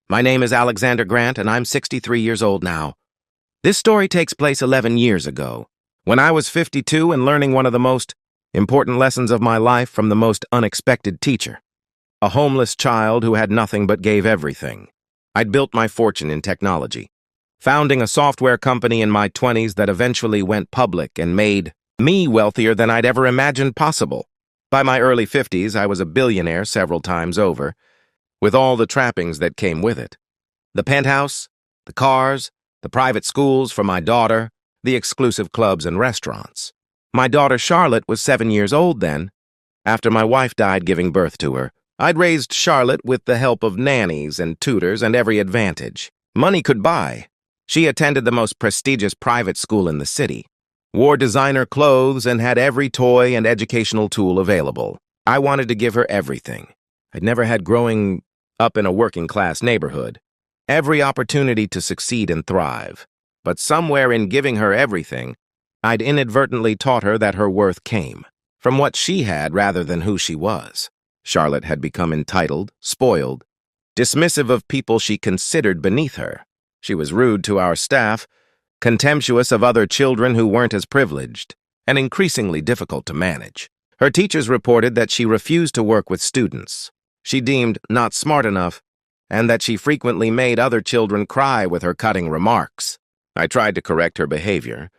My name is Alexander Grant, and I'm 63 years old now. This story takes place 11 years ago, when I was 52 and learning one of the most important lessons of my life from the most unexpected teacher. A homeless child who had nothing but gave everything. I'd built my fortune in technology, founding a software company in my 20s that eventually went public and made me wealthier than I'd ever imagined possible. By my early 50s, I was a billionaire several times over, with all the trappings that came with it. The penthouse, the cars, the private schools for my daughter, the exclusive clubs and restaurants. My daughter Charlotte was 7 years old then. After my wife died giving birth to her, I'd raised Charlotte with the help of nannies and tutors and every advantage money could buy. She attended the most prestigious private school in the city, wore designer clothes, and had every toy and educational tool available. I wanted to give her everything. I'd never had growing up in a working-class neighborhood. Every opportunity to succeed and thrive. But somewhere in giving her everything, I'd inadvertently taught her that her worth came from what she had rather than who she was. Charlotte had become entitled, spoiled, dismissive of people she considered beneath her. She was rude to our staff, contemptuous of other children who weren't as privileged, and increasingly difficult to manage. Her teachers reported that she refused to work with students she deemed not smart enough, and that she frequently made other children cry with her cutting remarks. I tried to correct her behavior,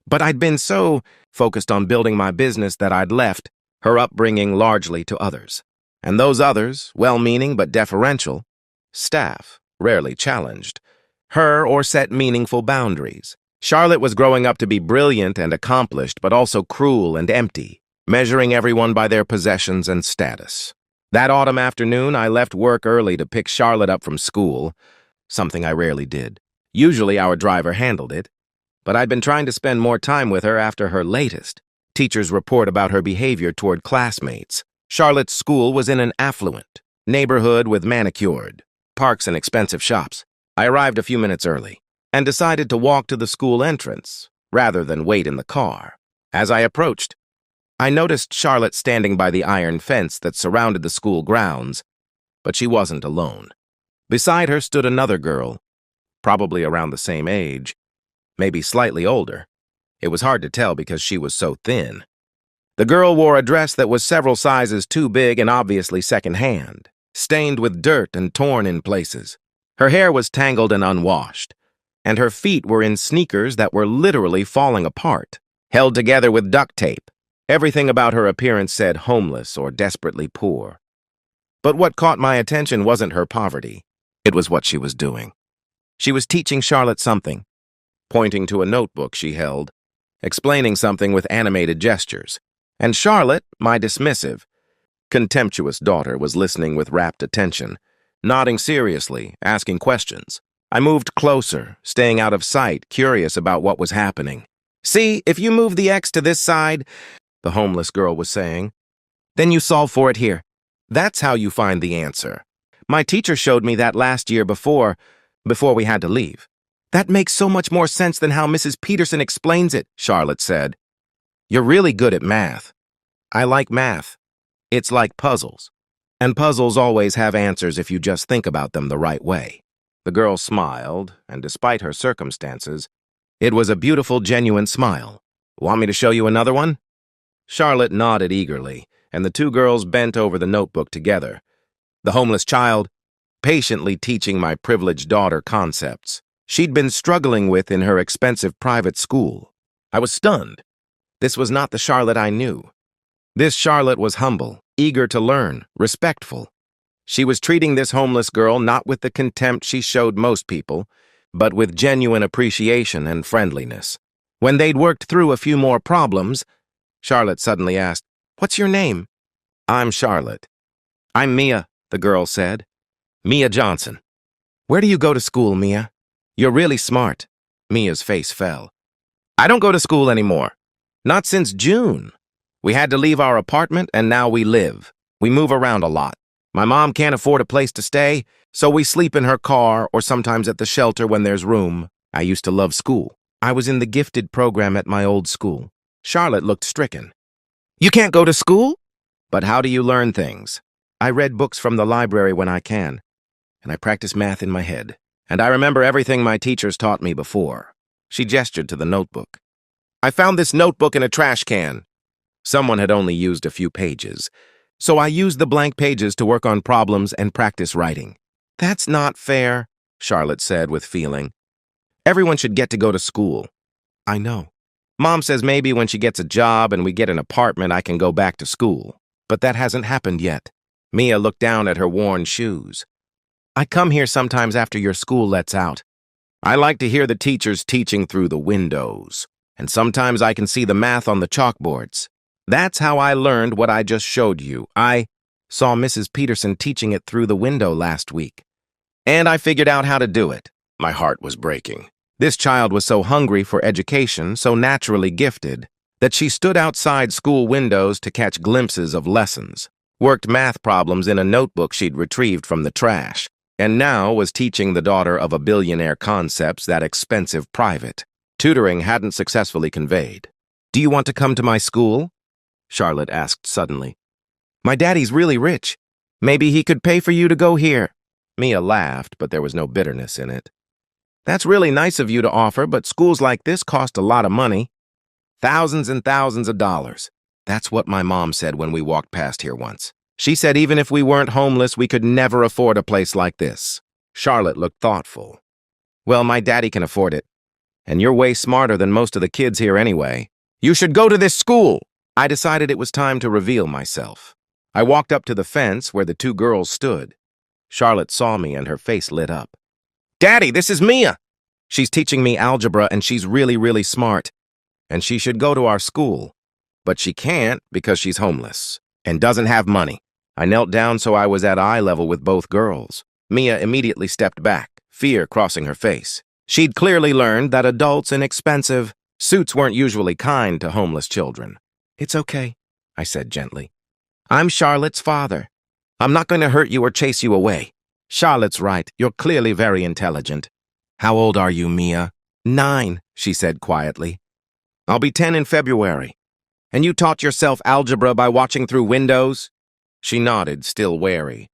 but I'd been so focused on building my business that I'd left her upbringing largely to others. And those others, well-meaning but deferential, staff, rarely challenged her or set meaningful boundaries. Charlotte was growing up to be brilliant and accomplished, but also cruel and empty, measuring everyone by their possessions and status. That autumn afternoon, I left work early to pick Charlotte up from school, something I rarely did. Usually our driver handled it, but I'd been trying to spend more time with her after her latest teacher's report about her behavior toward classmates. Charlotte's school was in an affluent neighborhood with manicured parks and expensive shops. I arrived a few minutes early and decided to walk to the school entrance rather than wait in the car. As I approached, I noticed Charlotte standing by the iron fence that surrounded the school grounds, but she wasn't alone. Beside her stood another girl, probably around the same age, maybe slightly older. It was hard to tell because she was so thin. The girl wore a dress that was several sizes too big and obviously secondhand, stained with dirt and torn in places. Her hair was tangled and unwashed, and her feet were in sneakers that were literally falling apart, held together with duct tape. Everything about her appearance said homeless or desperately poor. But what caught my attention wasn't her poverty. It was what she was doing. She was teaching Charlotte something, pointing to a notebook she held, explaining something with animated gestures. And Charlotte, my dismissive, contemptuous daughter, was listening with rapt attention, nodding seriously, asking questions. I moved closer, staying out of sight, curious about what was happening. "See, if you move the X to this side," the homeless girl was saying, "then you solve for it here. That's how you find the answer. My teacher showed me that last year before we had to leave." "That makes so much more sense than how Mrs. Peterson explains it," Charlotte said. "You're really good at math." "I like math. It's like puzzles. And puzzles always have answers if you just think about them the right way." The girl smiled, and despite her circumstances, it was a beautiful, genuine smile. "Want me to show you another one?" Charlotte nodded eagerly, and the two girls bent over the notebook together. The homeless child, patiently teaching my privileged daughter concepts she'd been struggling with in her expensive private school. I was stunned. This was not the Charlotte I knew. This Charlotte was humble, eager to learn, respectful. She was treating this homeless girl not with the contempt she showed most people, but with genuine appreciation and friendliness. When they'd worked through a few more problems, Charlotte suddenly asked, "What's your name?" "I'm Charlotte." "I'm Mia," the girl said. "Mia Johnson." "Where do you go to school, Mia? You're really smart." Mia's face fell. "I don't go to school anymore. Not since June. We had to leave our apartment, and now we live. We move around a lot. My mom can't afford a place to stay, so we sleep in her car or sometimes at the shelter when there's room. I used to love school. I was in the gifted program at my old school." Charlotte looked stricken. "You can't go to school?" "But how do you learn things?" "I read books from the library when I can." and I practice math in my head. And I remember everything my teachers taught me before. She gestured to the notebook. I found this notebook in a trash can. Someone had only used a few pages, so I used the blank pages to work on problems and practice writing. That's not fair, Charlotte said with feeling. Everyone should get to go to school. I know. Mom says maybe when she gets a job and we get an apartment, I can go back to school. But that hasn't happened yet. Mia looked down at her worn shoes. I come here sometimes after your school lets out. I like to hear the teachers teaching through the windows, and sometimes I can see the math on the chalkboards. That's how I learned what I just showed you. I saw Mrs. Peterson teaching it through the window last week. And I figured out how to do it. My heart was breaking. This child was so hungry for education, so naturally gifted, that she stood outside school windows to catch glimpses of lessons, worked math problems in a notebook she'd retrieved from the trash, and now was teaching the daughter of a billionaire concepts that expensive private tutoring hadn't successfully conveyed. Do you want to come to my school? Charlotte asked suddenly. My daddy's really rich. Maybe he could pay for you to go here. Mia laughed, but there was no bitterness in it. That's really nice of you to offer, but schools like this cost a lot of money. Thousands and thousands of dollars. That's what my mom said when we walked past here once. She said even if we weren't homeless, we could never afford a place like this. Charlotte looked thoughtful. Well, my daddy can afford it. And you're way smarter than most of the kids here anyway. You should go to this school. I decided it was time to reveal myself. I walked up to the fence where the two girls stood. Charlotte saw me and her face lit up. Daddy, this is Mia. She's teaching me algebra and she's really, really smart. And she should go to our school. But she can't because she's homeless and doesn't have money. I knelt down so I was at eye level with both girls. Mia immediately stepped back, fear crossing her face. She'd clearly learned that adults in expensive suits weren't usually kind to homeless children. It's okay, I said gently. I'm Charlotte's father. I'm not going to hurt you or chase you away. Charlotte's right. You're clearly very intelligent. How old are you, Mia? 9, she said quietly. I'll be 10 in February. And you taught yourself algebra by watching through windows? She nodded, still wary.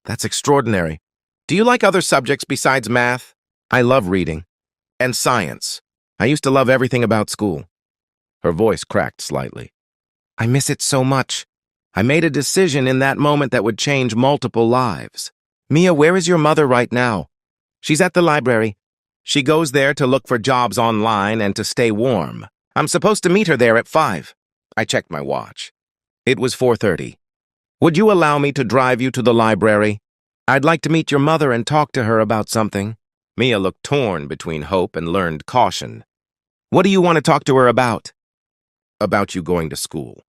That's extraordinary. Do you like other subjects besides math? I love reading. And science. I used to love everything about school. Her voice cracked slightly. I miss it so much. I made a decision in that moment that would change multiple lives. Mia, where is your mother right now? She's at the library. She goes there to look for jobs online and to stay warm. I'm supposed to meet her there at 5. I checked my watch. It was 4:30. Would you allow me to drive you to the library? I'd like to meet your mother and talk to her about something. Mia looked torn between hope and learned caution. What do you want to talk to her about? About you going to school.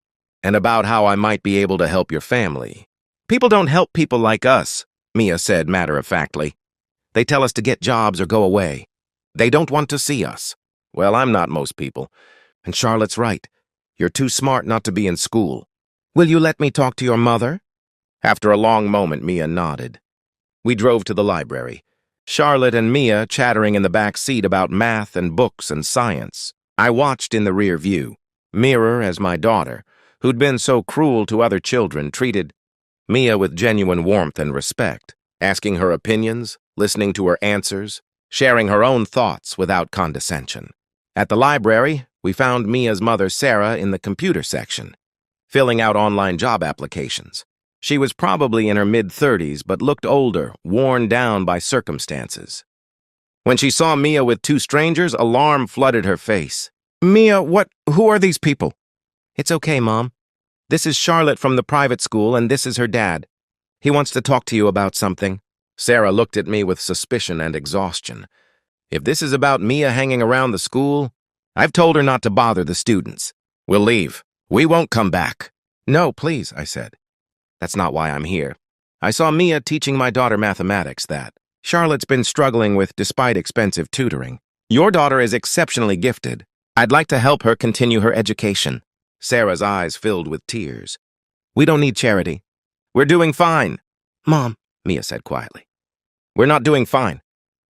And about how I might be able to help your family. People don't help people like us, Mia said matter-of-factly. They tell us to get jobs or go away. They don't want to see us. Well, I'm not most people. And Charlotte's right. You're too smart not to be in school. Will you let me talk to your mother? After a long moment, Mia nodded. We drove to the library. Charlotte and Mia chattering in the back seat about math and books and science. I watched in the rear view. Mirror as my daughter, who'd been so cruel to other children, treated Mia with genuine warmth and respect, asking her opinions, listening to her answers, sharing her own thoughts without condescension. At the library, we found Mia's mother, Sarah, in the computer section, filling out online job applications. She was probably in her mid-30s, but looked older, worn down by circumstances. When she saw Mia with two strangers, alarm flooded her face. Mia, who are these people? It's okay, Mom. This is Charlotte from the private school, and this is her dad. He wants to talk to you about something. Sarah looked at me with suspicion and exhaustion. If this is about Mia hanging around the school, I've told her not to bother the students. We'll leave. We won't come back. No, please, I said. That's not why I'm here. I saw Mia teaching my daughter mathematics that Charlotte's been struggling with despite expensive tutoring. Your daughter is exceptionally gifted. I'd like to help her continue her education. Sarah's eyes filled with tears. We don't need charity. We're doing fine. Mom, Mia said quietly. We're not doing fine.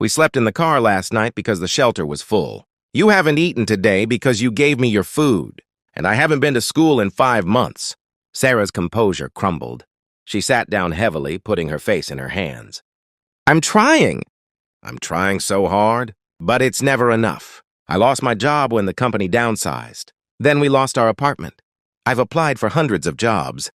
We slept in the car last night because the shelter was full. You haven't eaten today because you gave me your food, and I haven't been to school in 5 months. Sarah's composure crumbled. She sat down heavily, putting her face in her hands. I'm trying. I'm trying so hard, but it's never enough. I lost my job when the company downsized. Then we lost our apartment. I've applied for hundreds of jobs,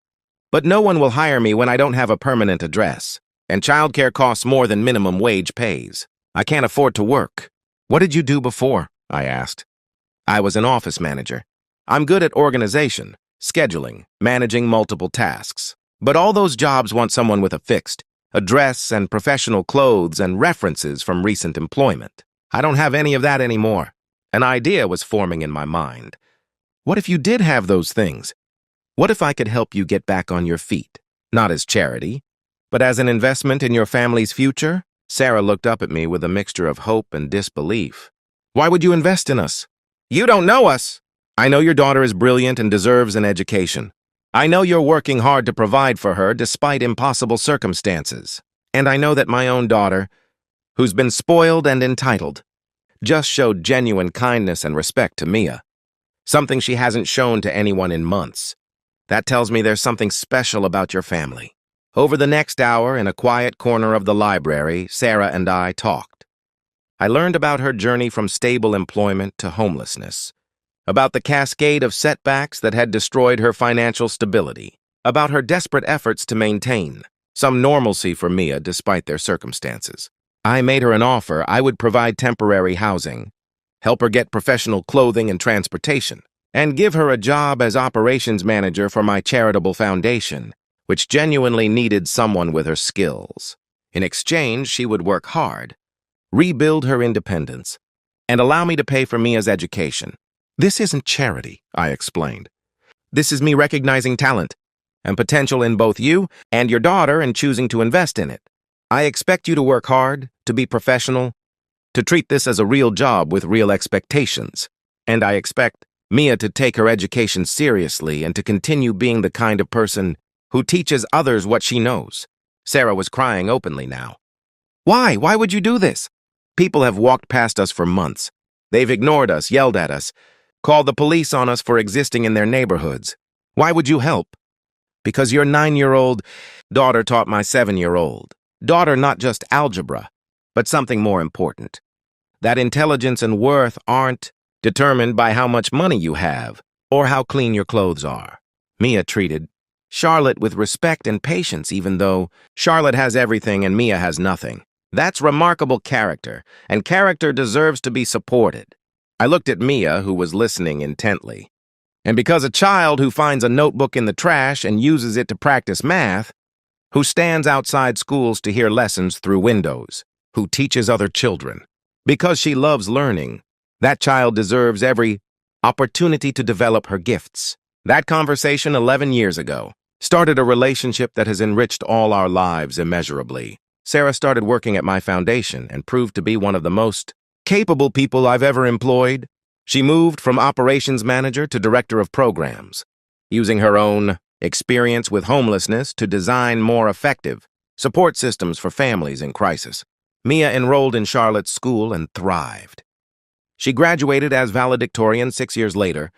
but no one will hire me when I don't have a permanent address, and childcare costs more than minimum wage pays. I can't afford to work. What did you do before? I asked. I was an office manager. I'm good at organization, scheduling, managing multiple tasks. But all those jobs want someone with a fixed address and professional clothes and references from recent employment. I don't have any of that anymore. An idea was forming in my mind. What if you did have those things? What if I could help you get back on your feet? Not as charity, but as an investment in your family's future? Sarah looked up at me with a mixture of hope and disbelief. Why would you invest in us? You don't know us. I know your daughter is brilliant and deserves an education. I know you're working hard to provide for her despite impossible circumstances. And I know that my own daughter, who's been spoiled and entitled, just showed genuine kindness and respect to Mia, something she hasn't shown to anyone in months. That tells me there's something special about your family. Over the next hour, in a quiet corner of the library, Sarah and I talked. I learned about her journey from stable employment to homelessness, about the cascade of setbacks that had destroyed her financial stability, about her desperate efforts to maintain some normalcy for Mia despite their circumstances. I made her an offer I would provide temporary housing, help her get professional clothing and transportation, and give her a job as operations manager for my charitable foundation, which genuinely needed someone with her skills. In exchange, she would work hard, rebuild her independence, and allow me to pay for Mia's education. This isn't charity, I explained. This is me recognizing talent and potential in both you and your daughter and choosing to invest in it. I expect you to work hard, to be professional, to treat this as a real job with real expectations. And I expect Mia to take her education seriously and to continue being the kind of person who teaches others what she knows. Sarah was crying openly now. Why? Why would you do this? People have walked past us for months. They've ignored us, yelled at us, called the police on us for existing in their neighborhoods. Why would you help? Because your 9-year-old daughter taught my 7-year-old daughter not just algebra, but something more important. That intelligence and worth aren't determined by how much money you have or how clean your clothes are. Mia treated Charlotte with respect and patience, even though Charlotte has everything and Mia has nothing. That's remarkable character, and character deserves to be supported. I looked at Mia, who was listening intently. And because a child who finds a notebook in the trash and uses it to practice math, who stands outside schools to hear lessons through windows, who teaches other children, because she loves learning, that child deserves every opportunity to develop her gifts. That conversation 11 years ago started a relationship that has enriched all our lives immeasurably. Sarah started working at my foundation and proved to be one of the most capable people I've ever employed. She moved from operations manager to director of programs, using her own experience with homelessness to design more effective support systems for families in crisis. Mia enrolled in Charlotte's school and thrived. She graduated as valedictorian 6 years later,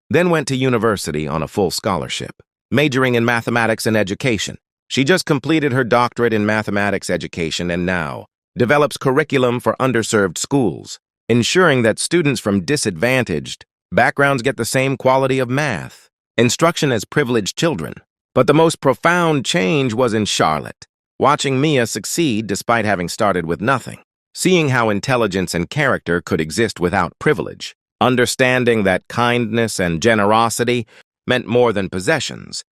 then went to university on a full scholarship, majoring in mathematics and education. She just completed her doctorate in mathematics education and now develops curriculum for underserved schools, ensuring that students from disadvantaged backgrounds get the same quality of math instruction as privileged children. But the most profound change was in Charlotte, watching Mia succeed despite having started with nothing, seeing how intelligence and character could exist without privilege, understanding that kindness and generosity meant more than possessions.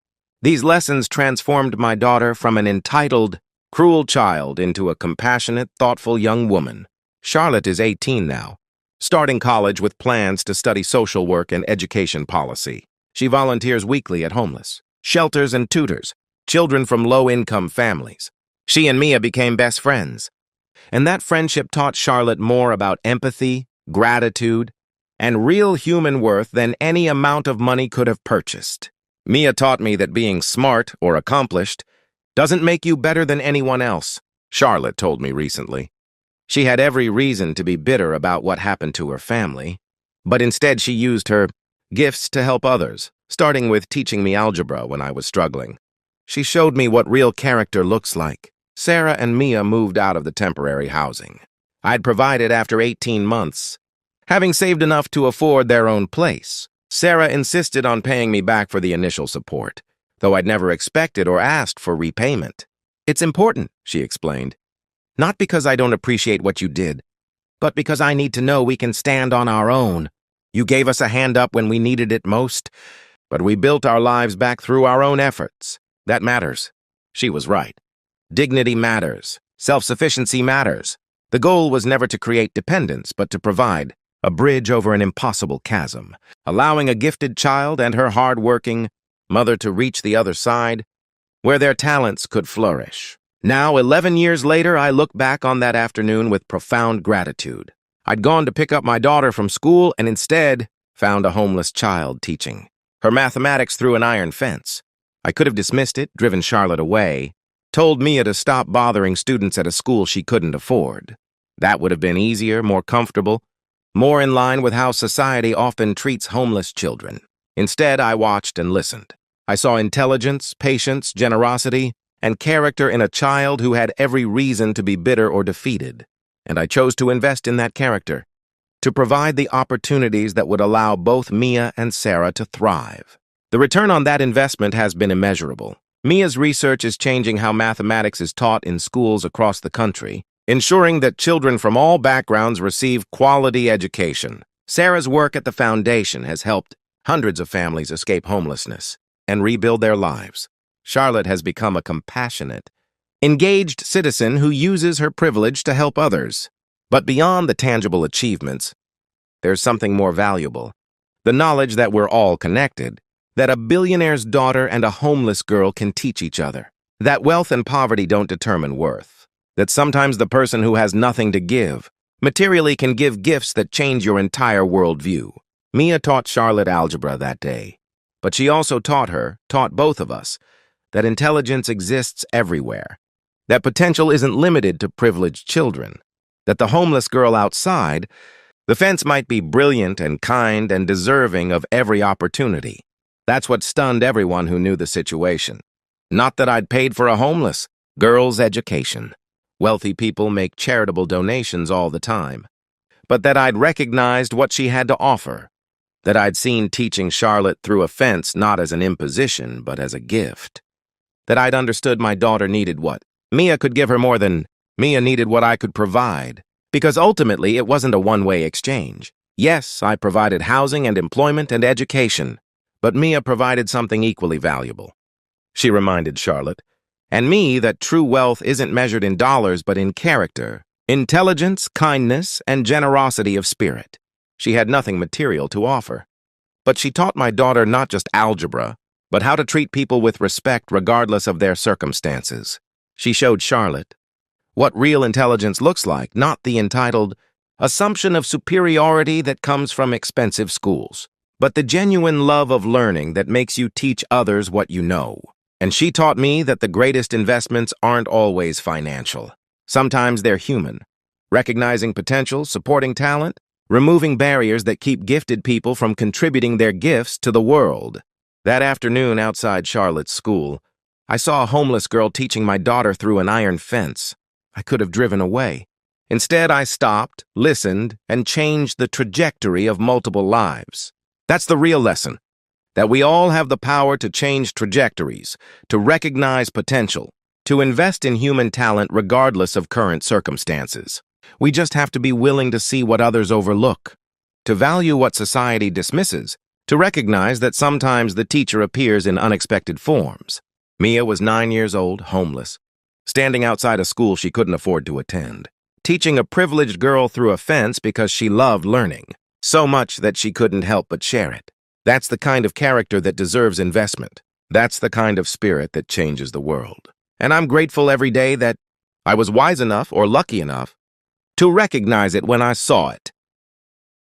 These lessons transformed my daughter from an entitled, cruel child into a compassionate, thoughtful young woman. Charlotte is 18 now, starting college with plans to study social work and education policy. She volunteers weekly at homeless shelters and tutors children from low-income families. She and Mia became best friends, and that friendship taught Charlotte more about empathy, gratitude, and real human worth than any amount of money could have purchased. Mia taught me that being smart or accomplished doesn't make you better than anyone else, Charlotte told me recently. She had every reason to be bitter about what happened to her family, but instead she used her gifts to help others, starting with teaching me algebra when I was struggling. She showed me what real character looks like, Sarah and Mia moved out of the temporary housing I'd provided after 18 months. Having saved enough to afford their own place, Sarah insisted on paying me back for the initial support, though I'd never expected or asked for repayment. "It's important," she explained. "Not because I don't appreciate what you did, but because I need to know we can stand on our own. You gave us a hand up when we needed it most, but we built our lives back through our own efforts. That matters." She was right. Dignity matters. Self-sufficiency matters. The goal was never to create dependence, but to provide a bridge over an impossible chasm, allowing a gifted child and her hard-working mother to reach the other side, where their talents could flourish. Now, 11 years later, I look back on that afternoon with profound gratitude. I'd gone to pick up my daughter from school and instead found a homeless child teaching her mathematics through an iron fence. I could have dismissed it, driven Charlotte away, told Mia to stop bothering students at a school she couldn't afford. That would have been easier, more comfortable, more in line with how society often treats homeless children. Instead, I watched and listened. I saw intelligence, patience, generosity, and character in a child who had every reason to be bitter or defeated. And I chose to invest in that character, to provide the opportunities that would allow both Mia and Sarah to thrive. The return on that investment has been immeasurable. Mia's research is changing how mathematics is taught in schools across the country, ensuring that children from all backgrounds receive quality education. Sarah's work at the foundation has helped hundreds of families escape homelessness and rebuild their lives. Charlotte has become a compassionate, engaged citizen who uses her privilege to help others. But beyond the tangible achievements, there's something more valuable: the knowledge that we're all connected, that a billionaire's daughter and a homeless girl can teach each other, that wealth and poverty don't determine worth, that sometimes the person who has nothing to give materially can give gifts that change your entire worldview. Mia taught Charlotte algebra that day, but she also taught both of us, that intelligence exists everywhere, that potential isn't limited to privileged children, that the homeless girl outside the fence might be brilliant and kind and deserving of every opportunity. That's what stunned everyone who knew the situation. Not that I'd paid for a homeless girl's education. Wealthy people make charitable donations all the time. But that I'd recognized what she had to offer. That I'd seen teaching Charlotte through a fence not as an imposition, but as a gift. That I'd understood my daughter needed what Mia could give her more than Mia needed what I could provide. Because ultimately, it wasn't a one-way exchange. Yes, I provided housing and employment and education, but Mia provided something equally valuable. She reminded Charlotte, and me, that true wealth isn't measured in dollars but in character, intelligence, kindness, and generosity of spirit. She had nothing material to offer. But she taught my daughter not just algebra, but how to treat people with respect regardless of their circumstances. She showed Charlotte what real intelligence looks like, not the entitled assumption of superiority that comes from expensive schools, but the genuine love of learning that makes you teach others what you know. And she taught me that the greatest investments aren't always financial. Sometimes they're human. Recognizing potential, supporting talent, removing barriers that keep gifted people from contributing their gifts to the world. That afternoon outside Charlotte's school, I saw a homeless girl teaching my daughter through an iron fence. I could have driven away. Instead, I stopped, listened, and changed the trajectory of multiple lives. That's the real lesson, that we all have the power to change trajectories, to recognize potential, to invest in human talent regardless of current circumstances. We just have to be willing to see what others overlook, to value what society dismisses, to recognize that sometimes the teacher appears in unexpected forms. Mia was 9 years old, homeless, standing outside a school she couldn't afford to attend, teaching a privileged girl through a fence because she loved learning, so much that she couldn't help but share it. That's the kind of character that deserves investment. That's the kind of spirit that changes the world. And I'm grateful every day that I was wise enough or lucky enough to recognize it when I saw it.